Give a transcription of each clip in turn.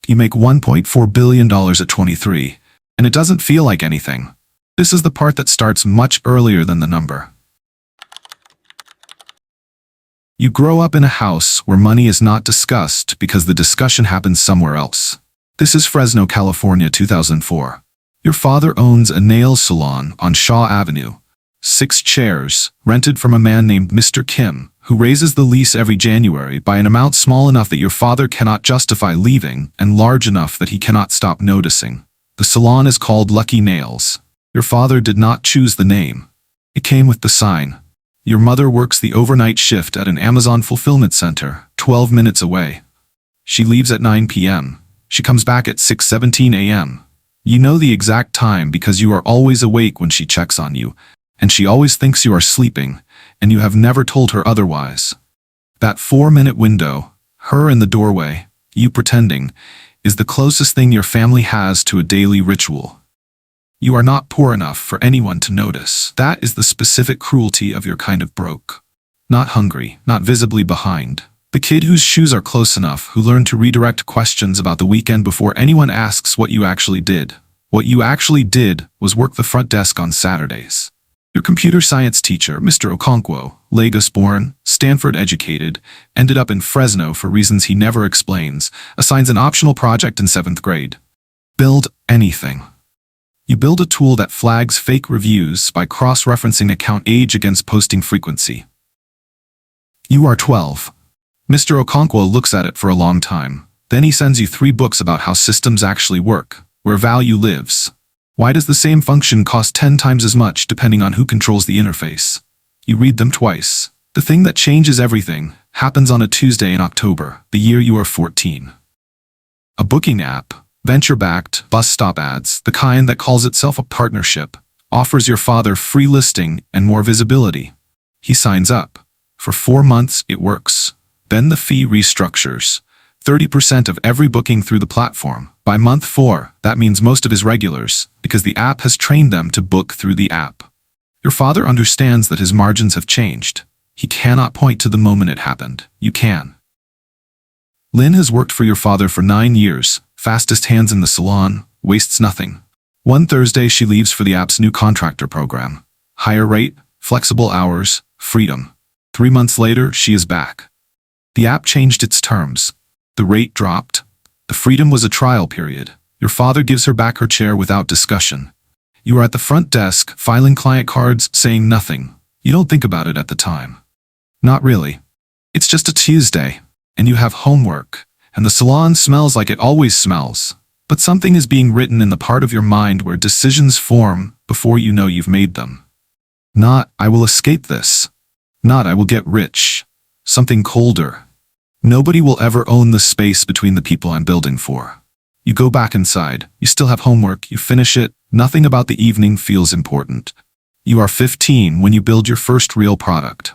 You make $1.4 billion at 23, and it doesn't feel like anything. This is the part that starts much earlier than the number. You grow up in a house where money is not discussed because the discussion happens somewhere else. This is Fresno, California, 2004. Your father owns a nail salon on Shaw Avenue. 6 chairs, rented from a man named Mr. Kim, who raises the lease every January by an amount small enough that your father cannot justify leaving and large enough that he cannot stop noticing. The salon is called Lucky Nails. Your father did not choose the name. It came with the sign. Your mother works the overnight shift at an Amazon fulfillment center, 12 minutes away. She leaves at 9 p.m. She comes back at 6:17 a.m. You know the exact time because you are always awake when she checks on you, and she always thinks you are sleeping, and you have never told her otherwise. That 4-minute window, her in the doorway, you pretending, is the closest thing your family has to a daily ritual. You are not poor enough for anyone to notice. That is the specific cruelty of your kind of broke. Not hungry, not visibly behind. The kid whose shoes are close enough, who learned to redirect questions about the weekend before anyone asks what you actually did. What you actually did was work the front desk on Saturdays. Your computer science teacher, Mr. Okonkwo, Lagos-born, Stanford-educated, ended up in Fresno for reasons he never explains, assigns an optional project in 7th grade. Build anything. You build a tool that flags fake reviews by cross-referencing account age against posting frequency. You are 12. Mr. Okonkwo looks at it for a long time. Then he sends you 3 books about how systems actually work, where value lives. Why does the same function cost 10 times as much depending on who controls the interface? You read them twice. The thing that changes everything happens on a Tuesday in October, the year you are 14. A booking app, venture-backed, bus stop ads, the kind that calls itself a partnership, offers your father free listing and more visibility. He signs up. For 4 months, it works. Then the fee restructures. 30% of every booking through the platform. By month 4, that means most of his regulars, because the app has trained them to book through the app. Your father understands that his margins have changed. He cannot point to the moment it happened. You can. Lynn has worked for your father for 9 years, fastest hands in the salon, wastes nothing. One Thursday she leaves for the app's new contractor program. Higher rate, flexible hours, freedom. 3 months later, she is back. The app changed its terms. The rate dropped. The freedom was a trial period. Your father gives her back her chair without discussion. You are at the front desk, filing client cards, saying nothing. You don't think about it at the time. Not really. It's just a Tuesday, and you have homework, and the salon smells like it always smells. But something is being written in the part of your mind where decisions form before you know you've made them. Not, I will escape this. Not, I will get rich. Something colder. Nobody will ever own the space between the people I'm building for. You go back inside, you still have homework, you finish it, nothing about the evening feels important. You are 15 when you build your first real product.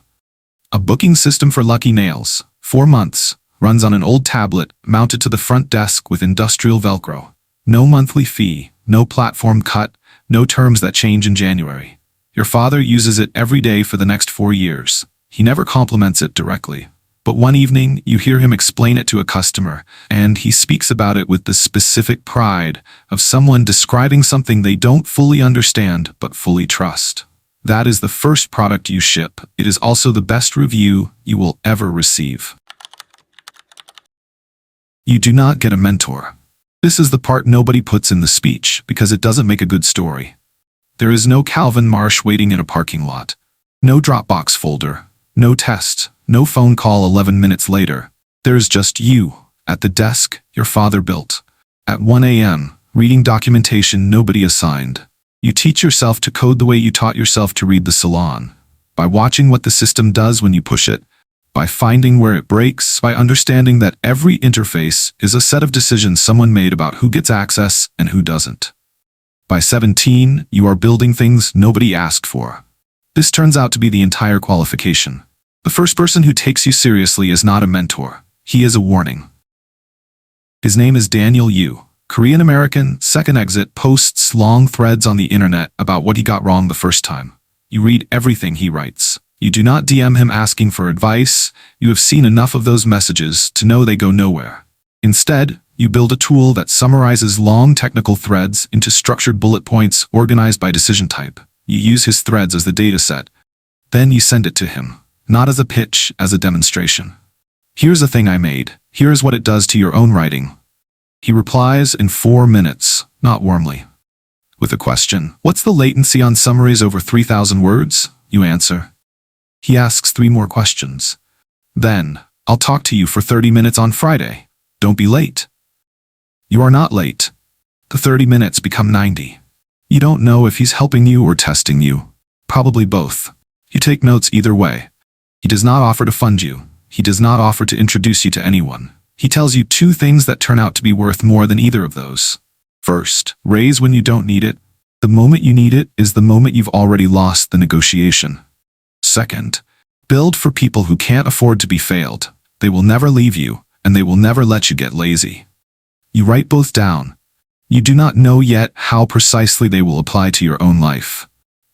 A booking system for Lucky Nails, 4 months, runs on an old tablet mounted to the front desk with industrial Velcro. No monthly fee, no platform cut, no terms that change in January. Your father uses it every day for the next 4 years. He never compliments it directly. But one evening, you hear him explain it to a customer, and he speaks about it with the specific pride of someone describing something they don't fully understand but fully trust. That is the first product you ship. It is also the best review you will ever receive. You do not get a mentor. This is the part nobody puts in the speech because it doesn't make a good story. There is no Calvin Marsh waiting in a parking lot. No Dropbox folder. No test. No phone call 11 minutes later. There is just you, at the desk your father built. At 1 a.m., reading documentation nobody assigned. You teach yourself to code the way you taught yourself to read the salon. By watching what the system does when you push it. By finding where it breaks. By understanding that every interface is a set of decisions someone made about who gets access and who doesn't. By 17, you are building things nobody asked for. This turns out to be the entire qualification. The first person who takes you seriously is not a mentor. He is a warning. His name is Daniel Yu. Korean-American, second exit, posts long threads on the internet about what he got wrong the first time. You read everything he writes. You do not DM him asking for advice. You have seen enough of those messages to know they go nowhere. Instead, you build a tool that summarizes long technical threads into structured bullet points organized by decision type. You use his threads as the dataset. Then you send it to him, not as a pitch, as a demonstration. Here's a thing I made. Here's what it does to your own writing. He replies in 4 minutes, not warmly. With a question, what's the latency on summaries over 3,000 words? You answer. He asks 3 more questions. Then, I'll talk to you for 30 minutes on Friday. Don't be late. You are not late. The 30 minutes become 90. You don't know if he's helping you or testing you. Probably both. You take notes either way. He does not offer to fund you. He does not offer to introduce you to anyone. He tells you 2 things that turn out to be worth more than either of those. First, raise when you don't need it. The moment you need it is the moment you've already lost the negotiation. Second, build for people who can't afford to be failed. They will never leave you, and they will never let you get lazy. You write both down. You do not know yet how precisely they will apply to your own life.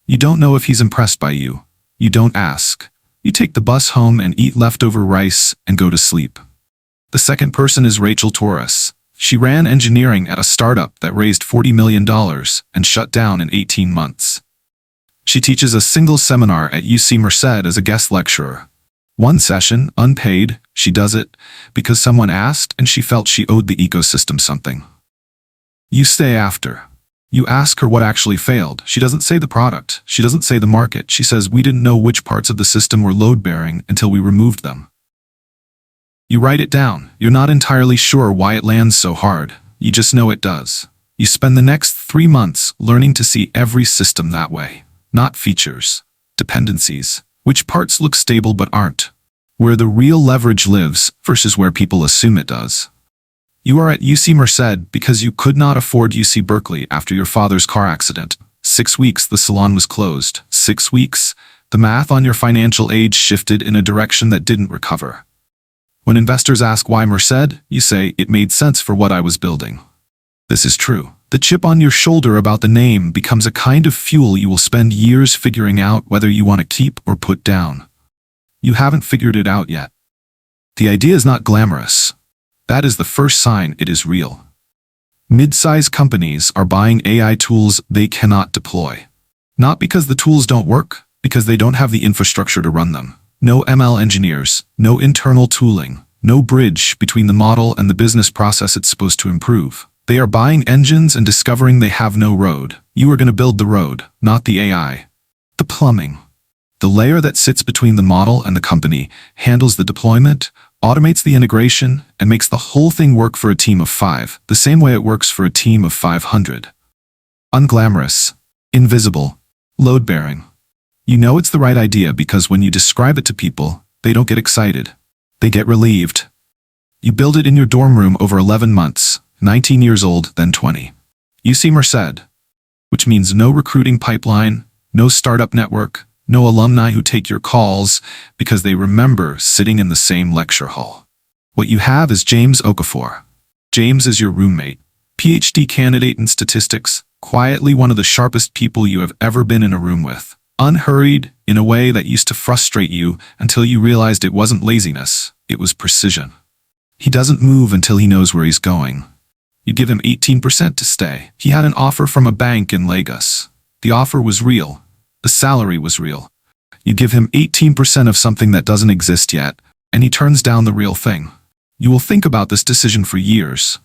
You don't know if he's impressed by you. You don't ask. You take the bus home and eat leftover rice and go to sleep. The second person is Rachel Torres. She ran engineering at a startup that raised $40 million and shut down in 18 months. She teaches a single seminar at UC Merced as a guest lecturer. One session, unpaid, she does it because someone asked and she felt she owed the ecosystem something. You stay after. You ask her what actually failed. She doesn't say the product. She doesn't say the market. She says we didn't know which parts of the system were load-bearing until we removed them. You write it down. You're not entirely sure why it lands so hard. You just know it does. You spend the next 3 months learning to see every system that way. Not features, dependencies, which parts look stable but aren't. Where the real leverage lives versus where people assume it does. You are at UC Merced because you could not afford UC Berkeley after your father's car accident. 6 weeks the salon was closed. 6 weeks, the math on your financial age shifted in a direction that didn't recover. When investors ask why Merced, you say, it made sense for what I was building. This is true. The chip on your shoulder about the name becomes a kind of fuel you will spend years figuring out whether you want to keep or put down. You haven't figured it out yet. The idea is not glamorous. That is the first sign it is real. Mid-size companies are buying AI tools they cannot deploy. Not because the tools don't work, because they don't have the infrastructure to run them. No ML engineers, no internal tooling, no bridge between the model and the business process it's supposed to improve. They are buying engines and discovering they have no road. You are going to build the road, not the AI. The plumbing. The layer that sits between the model and the company handles the deployment, automates the integration, and makes the whole thing work for a team of 5, the same way it works for a team of 500. Unglamorous, invisible, load-bearing. You know it's the right idea because when you describe it to people, they don't get excited. They get relieved. You build it in your dorm room over 11 months, 19 years old, then 20. UC Merced, which means no recruiting pipeline, no startup network, no alumni who take your calls because they remember sitting in the same lecture hall. What you have is James Okafor. James is your roommate, PhD candidate in statistics, quietly one of the sharpest people you have ever been in a room with. Unhurried, in a way that used to frustrate you until you realized it wasn't laziness, it was precision. He doesn't move until he knows where he's going. You give him 18% to stay. He had an offer from a bank in Lagos. The offer was real. The salary was real. You give him 18% of something that doesn't exist yet, and he turns down the real thing. You will think about this decision for years.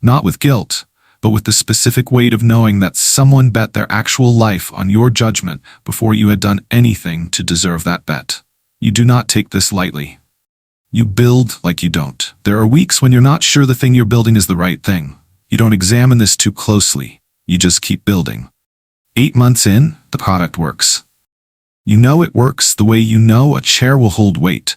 Not with guilt, but with the specific weight of knowing that someone bet their actual life on your judgment before you had done anything to deserve that bet. You do not take this lightly. You build like you don't. There are weeks when you're not sure the thing you're building is the right thing. You don't examine this too closely. You just keep building. 8 months in, the product works. You know it works the way you know a chair will hold weight.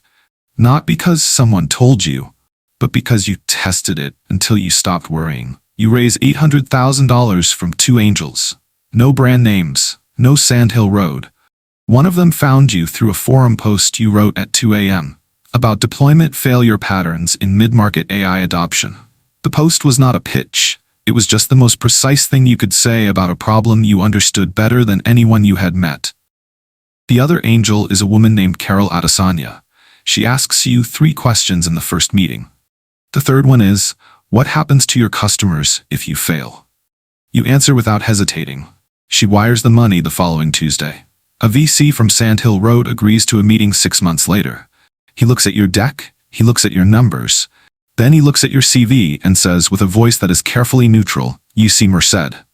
Not because someone told you, but because you tested it until you stopped worrying. You raise $800,000 from 2 angels. No brand names, no Sandhill Road. One of them found you through a forum post you wrote at 2 a.m. about deployment failure patterns in mid-market AI adoption. The post was not a pitch. It was just the most precise thing you could say about a problem you understood better than anyone you had met. The other angel is a woman named Carol Adesanya. She asks you 3 questions in the first meeting. The third one is, what happens to your customers if you fail? You answer without hesitating. She wires the money the following Tuesday. A VC from Sand Hill Road agrees to a meeting 6 months later. He looks at your deck, he looks at your numbers, then he looks at your CV and says with a voice that is carefully neutral, "You see Merced."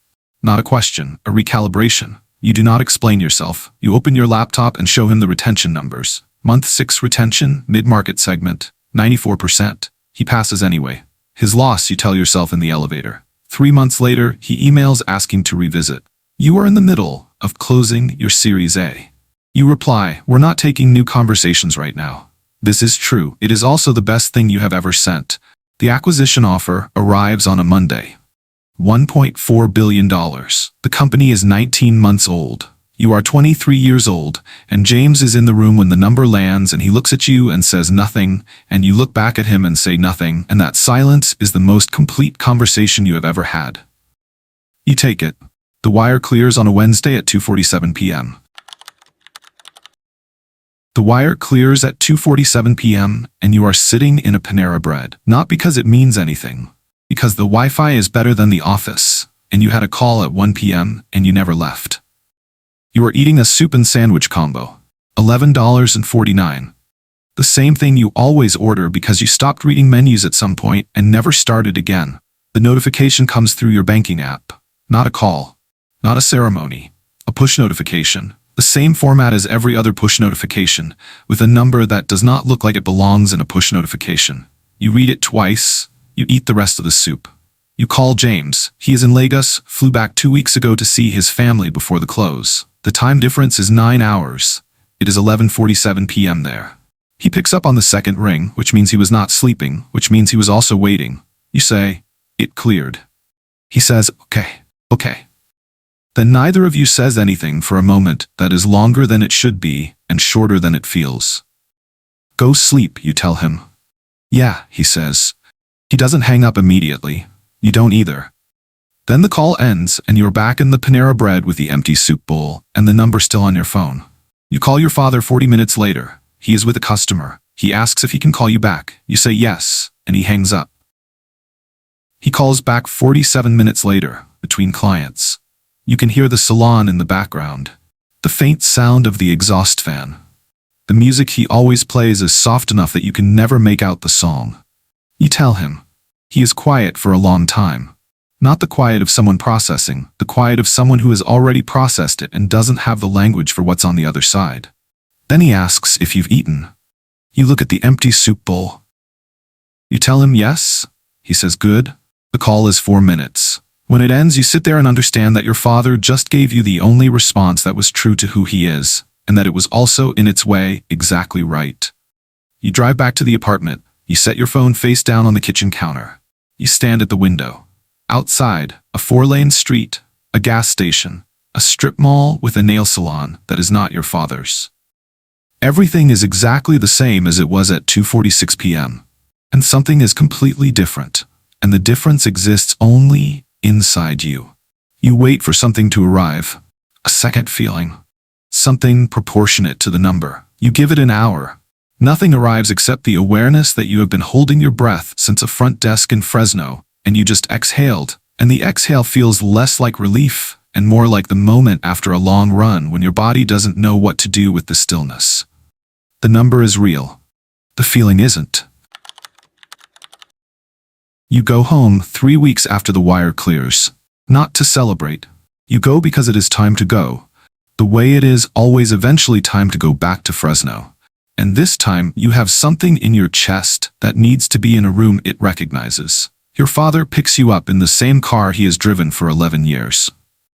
Not a question, a recalibration. You do not explain yourself. You open your laptop and show him the retention numbers. Month 6 retention, mid-market segment, 94%. He passes anyway. His loss, you tell yourself in the elevator. 3 months later, he emails asking to revisit. You are in the middle of closing your Series A. You reply, "We're not taking new conversations right now." This is true. It is also the best thing you have ever sent. The acquisition offer arrives on a Monday. $1.4 billion. The company is 19 months old. You are 23 years old, and James is in the room when the number lands, and he looks at you and says nothing, and you look back at him and say nothing, and that silence is the most complete conversation you have ever had. You take it. The wire clears on a Wednesday at 2:47 p.m. The wire clears at 2:47 p.m. and you are sitting in a Panera Bread. Not because it means anything, because the Wi-Fi is better than the office, and you had a call at 1 p.m. and you never left. You are eating a soup and sandwich combo, $11.49. The same thing you always order because you stopped reading menus at some point and never started again. The notification comes through your banking app. Not a call, not a ceremony, a push notification. The same format as every other push notification, with a number that does not look like it belongs in a push notification. You read it twice, you eat the rest of the soup. You call James. He is in Lagos, flew back 2 weeks ago to see his family before the close. The time difference is 9 hours. It is 11:47 p.m. there. He picks up on the second ring, which means he was not sleeping, which means he was also waiting. You say, "It cleared." He says, okay. Then neither of you says anything for a moment that is longer than it should be and shorter than it feels. "Go sleep," you tell him. "Yeah," he says. He doesn't hang up immediately. You don't either. Then the call ends and you're back in the Panera Bread with the empty soup bowl and the number still on your phone. You call your father 40 minutes later. He is with a customer. He asks if he can call you back. You say yes, and he hangs up. He calls back 47 minutes later, between clients. You can hear the salon in the background, the faint sound of the exhaust fan. The music he always plays is soft enough that you can never make out the song. You tell him. He is quiet for a long time. Not the quiet of someone processing, the quiet of someone who has already processed it and doesn't have the language for what's on the other side. Then he asks if you've eaten. You look at the empty soup bowl. You tell him yes. He says good. The call is 4 minutes. When it ends, you sit there and understand that your father just gave you the only response that was true to who he is, and that it was also, in its way, exactly right. You drive back to the apartment. You set your phone face down on the kitchen counter. You stand at the window. Outside, a 4-lane street, a gas station, a strip mall with a nail salon that is not your father's. Everything is exactly the same as it was at 2:46 p.m. And something is completely different, and the difference exists only inside you. You wait for something to arrive, a second feeling, something proportionate to the number. You give it an hour. Nothing arrives except the awareness that you have been holding your breath since a front desk in Fresno, and you just exhaled, and the exhale feels less like relief and more like the moment after a long run when your body doesn't know what to do with the stillness. The number is real. The feeling isn't. You go home 3 weeks after the wire clears. Not to celebrate. You go because it is time to go. The way it is always eventually time to go back to Fresno. And this time you have something in your chest that needs to be in a room it recognizes. Your father picks you up in the same car he has driven for 11 years.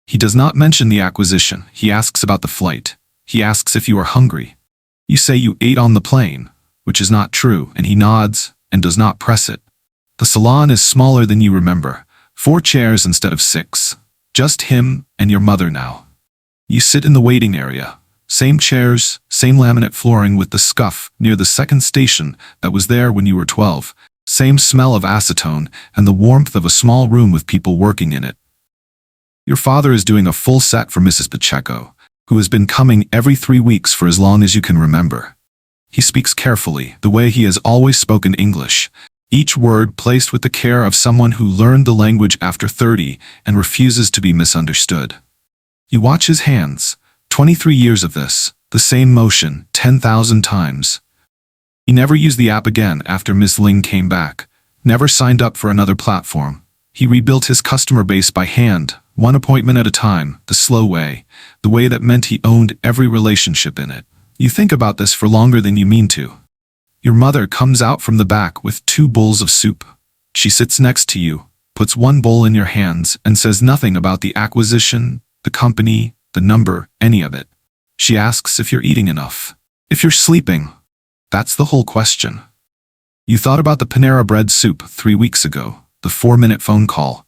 He does not mention the acquisition. He asks about the flight. He asks if you are hungry. You say you ate on the plane, which is not true, and he nods and does not press it. The salon is smaller than you remember. 4 chairs instead of 6. Just him and your mother now. You sit in the waiting area. Same chairs, same laminate flooring with the scuff near the second station that was there when you were 12. Same smell of acetone and the warmth of a small room with people working in it. Your father is doing a full set for Mrs. Pacheco, who has been coming every 3 weeks for as long as you can remember. He speaks carefully, the way he has always spoken English, Each word placed with the care of someone who learned the language after 30 and refuses to be misunderstood. You watch his hands, 23 years of this, the same motion, 10,000 times. He never used the app again after Miss Ling came back, never signed up for another platform. He rebuilt his customer base by hand, one appointment at a time, the slow way, the way that meant he owned every relationship in it. You think about this for longer than you mean to. Your mother comes out from the back with 2 bowls of soup. She sits next to you, puts one bowl in your hands, and says nothing about the acquisition, the company, the number, any of it. She asks if you're eating enough, if you're sleeping. That's the whole question. You thought about the Panera Bread soup 3 weeks ago, the 4-minute phone call.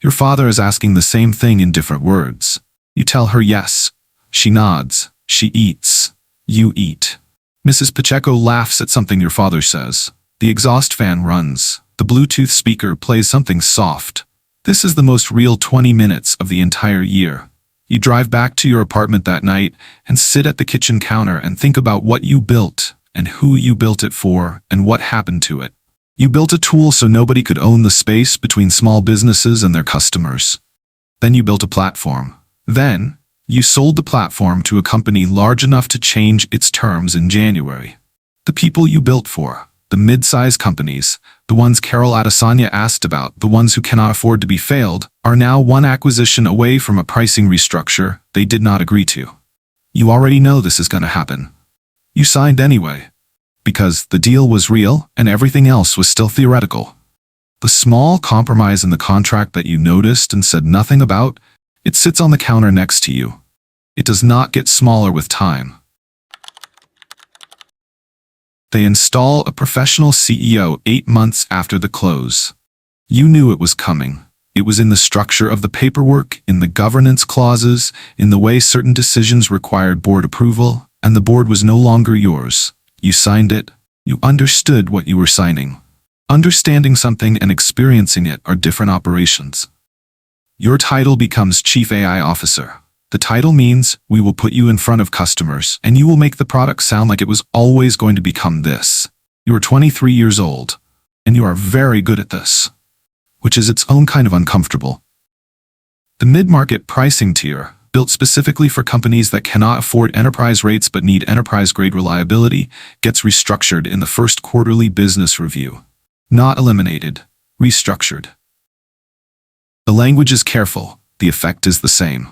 Your father is asking the same thing in different words. You tell her yes. She nods. She eats. You eat. Mrs. Pacheco laughs at something your father says. The exhaust fan runs. The Bluetooth speaker plays something soft. This is the most real 20 minutes of the entire year. You drive back to your apartment that night and sit at the kitchen counter and think about what you built and who you built it for and what happened to it. You built a tool so nobody could own the space between small businesses and their customers. Then you built a platform. Then, you sold the platform to a company large enough to change its terms in January. The people you built for, the mid-size companies, the ones Carol Adesanya asked about, the ones who cannot afford to be failed, are now one acquisition away from a pricing restructure they did not agree to. You already know this is going to happen. You signed anyway, because the deal was real and everything else was still theoretical. The small compromise in the contract that you noticed and said nothing about, it sits on the counter next to you. It does not get smaller with time. They install a professional CEO 8 months after the close. You knew it was coming. It was in the structure of the paperwork, in the governance clauses, in the way certain decisions required board approval, and the board was no longer yours. You signed it. You understood what you were signing. Understanding something and experiencing it are different operations. Your title becomes Chief AI Officer. The title means we will put you in front of customers and you will make the product sound like it was always going to become this. You are 23 years old and you are very good at this, which is its own kind of uncomfortable. The mid-market pricing tier, built specifically for companies that cannot afford enterprise rates but need enterprise-grade reliability, gets restructured in the first quarterly business review. Not eliminated, restructured. The language is careful, the effect is the same.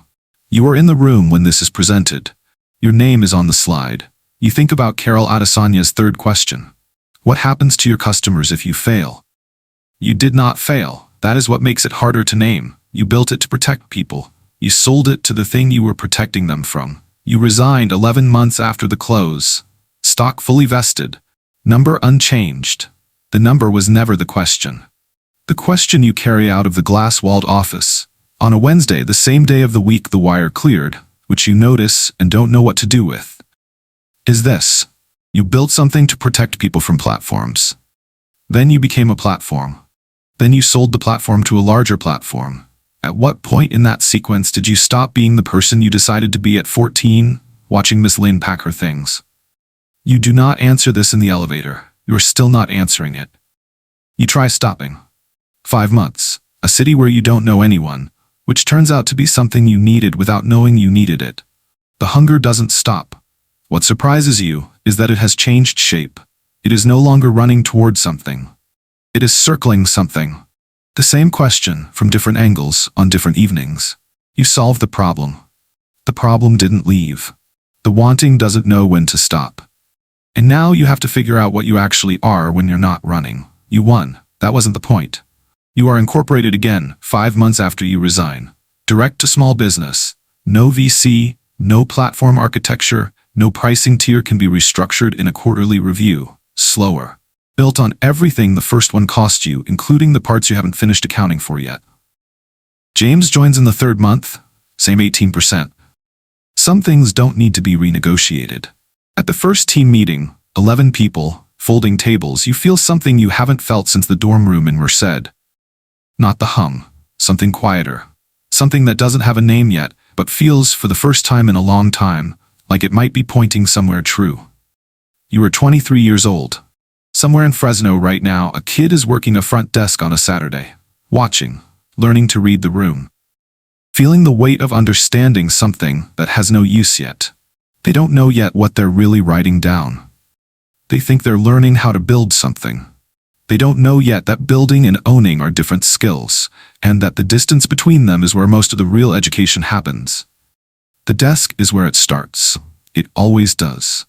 You are in the room when this is presented. Your name is on the slide. You think about Carol Adesanya's third question. What happens to your customers if you fail? You did not fail. That is what makes it harder to name. You built it to protect people. You sold it to the thing you were protecting them from. You resigned 11 months after the close. Stock fully vested. Number unchanged. The number was never the question. The question you carry out of the glass-walled office. On a Wednesday, the same day of the week the wire cleared, which you notice and don't know what to do with, is this. You built something to protect people from platforms. Then you became a platform. Then you sold the platform to a larger platform. At what point in that sequence did you stop being the person you decided to be at 14, watching Miss Lin pack her things? You do not answer this in the elevator. You are still not answering it. You try stopping. 5 months, a city where you don't know anyone, which turns out to be something you needed without knowing you needed it. The hunger doesn't stop. What surprises you is that it has changed shape. It is no longer running toward something. It is circling something. The same question from different angles on different evenings. You solve the problem. The problem didn't leave. The wanting doesn't know when to stop. And now you have to figure out what you actually are when you're not running. You won. That wasn't the point. You are incorporated again 5 months after you resign. Direct to small business. No VC, no platform architecture, no pricing tier can be restructured in a quarterly review. Slower. Built on everything the first one cost you, including the parts you haven't finished accounting for yet. James joins in the 3rd month, same 18%. Some things don't need to be renegotiated. At the first team meeting, 11 people, folding tables, you feel something you haven't felt since the dorm room in Merced. Not the hum, something quieter. Something that doesn't have a name yet, but feels for the first time in a long time, like it might be pointing somewhere true. You are 23 years old. Somewhere in Fresno right now, a kid is working a front desk on a Saturday, watching, learning to read the room, feeling the weight of understanding something that has no use yet. They don't know yet what they're really writing down. They think they're learning how to build something. They don't know yet that building and owning are different skills, and that the distance between them is where most of the real education happens. The desk is where it starts. It always does.